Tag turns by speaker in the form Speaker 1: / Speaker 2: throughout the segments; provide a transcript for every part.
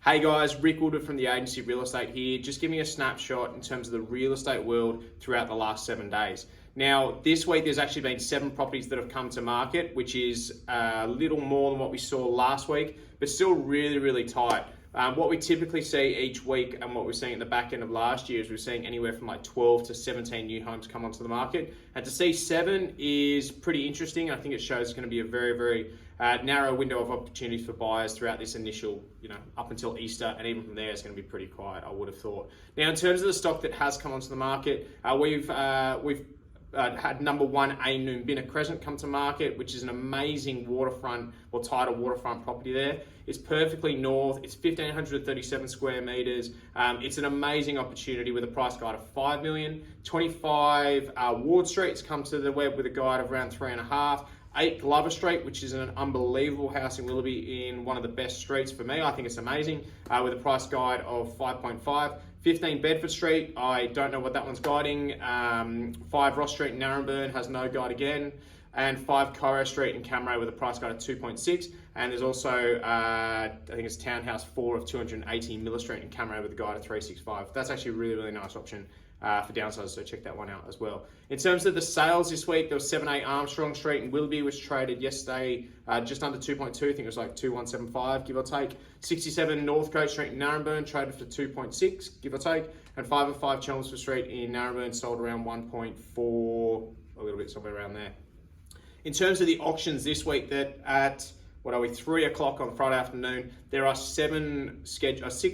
Speaker 1: Hey guys, Rick Woodward from the Agency Real Estate here, just giving a snapshot in terms of the real estate world throughout the last 7 days. Now, this week there's actually been 7 properties that have come to market, which is a little more than what we saw last week, but still really, really tight. What we typically see each week and what we're seeing at the back end of last year is we're seeing anywhere from like 12 to 17 new homes come onto the market. And to see 7 is pretty interesting. I think it shows it's going to be a very, very narrow window of opportunities for buyers throughout this initial, up until Easter, and even from there it's going to be pretty quiet, I would have thought. Now, in terms of the stock that has come onto the market, we've had number 1A Noombinna Crescent come to market, which is an amazing waterfront or tidal waterfront property there. It's perfectly north, it's 1,537 square meters. It's an amazing opportunity with a price guide of 5 million. 25 Ward Street's come to the web with a guide of around 3.5. 8 Glover Street, which is an unbelievable house in Willoughby in one of the best streets for me. I think it's amazing, with a price guide of 5.5. 15 Bedford Street, I don't know what that one's guiding. 5 Ross Street in Narrabeen has no guide again. And 5 Cairo Street in Camray with a price guide of 2.6. And there's also, I think it's Townhouse 4 of 280 Miller Street in Camray with a guide of 365. That's actually a really, really nice option for downsizers, so check that one out as well. In terms of the sales this week, there was 7A Armstrong Street in Willoughby, which traded yesterday just under 2.2. I think it was like 2,175, give or take. 67 Northcote Street in Narrabeen traded for 2.6, give or take. And 505 Chelmsford Street in Narrabeen sold around 1.4, a little bit somewhere around there. In terms of the auctions this week, that at 3 o'clock on Friday afternoon, there are 6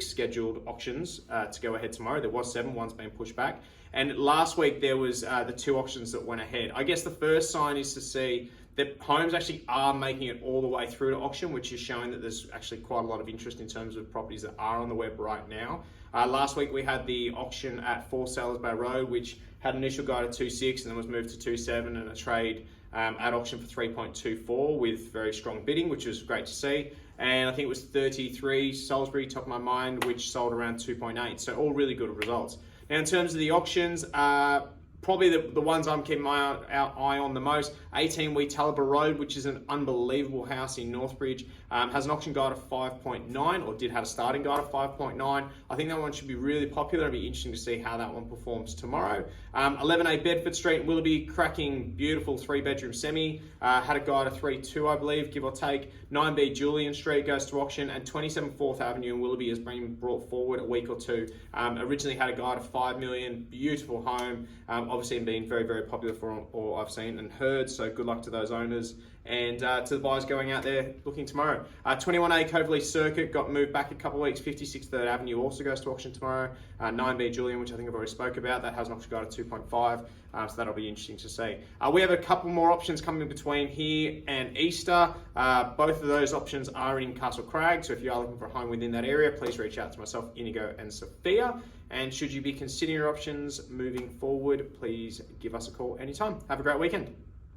Speaker 1: scheduled auctions to go ahead tomorrow. There was 7, one's been pushed back. And last week there was the 2 auctions that went ahead. I guess the first sign is to see that homes actually are making it all the way through to auction, which is showing that there's actually quite a lot of interest in terms of properties that are on the web right now. Last week we had the auction at 4 Salisbury Road, which had an initial guide of 2.6 and then was moved to 2.7 and a trade at auction for 3.24 with very strong bidding, which was great to see. And I think it was 33 Salisbury, top of my mind, which sold around 2.8. So all really good results. Now, in terms of the auctions, probably the ones I'm keeping my eye on the most, 18 Wee Talbot Road, which is an unbelievable house in Northbridge, has an auction guide of 5.9, or did have a starting guide of 5.9. I think that one should be really popular. It'll be interesting to see how that one performs tomorrow. 11A Bedford Street, Willoughby, cracking, beautiful 3-bedroom semi, had a guide of 3.2, I believe, give or take. 9B Julian Street goes to auction, and 27 4th Avenue in Willoughby has been brought forward a week or two. Originally had a guide of 5 million, beautiful home, obviously been very, very popular for all I've seen and heard, so good luck to those owners and to the buyers going out there looking tomorrow. 21A Coverley Circuit got moved back a couple of weeks. 56 3rd Avenue also goes to auction tomorrow. 9B Julian, which I think I've already spoke about, that has an auction guide of 2.5, so that'll be interesting to see. We have a couple more options coming between here and Easter. Both of those options are in Castle Craig, so if you are looking for a home within that area, please reach out to myself, Inigo and Sophia. And should you be considering your options moving forward, please give us a call anytime. Have a great weekend.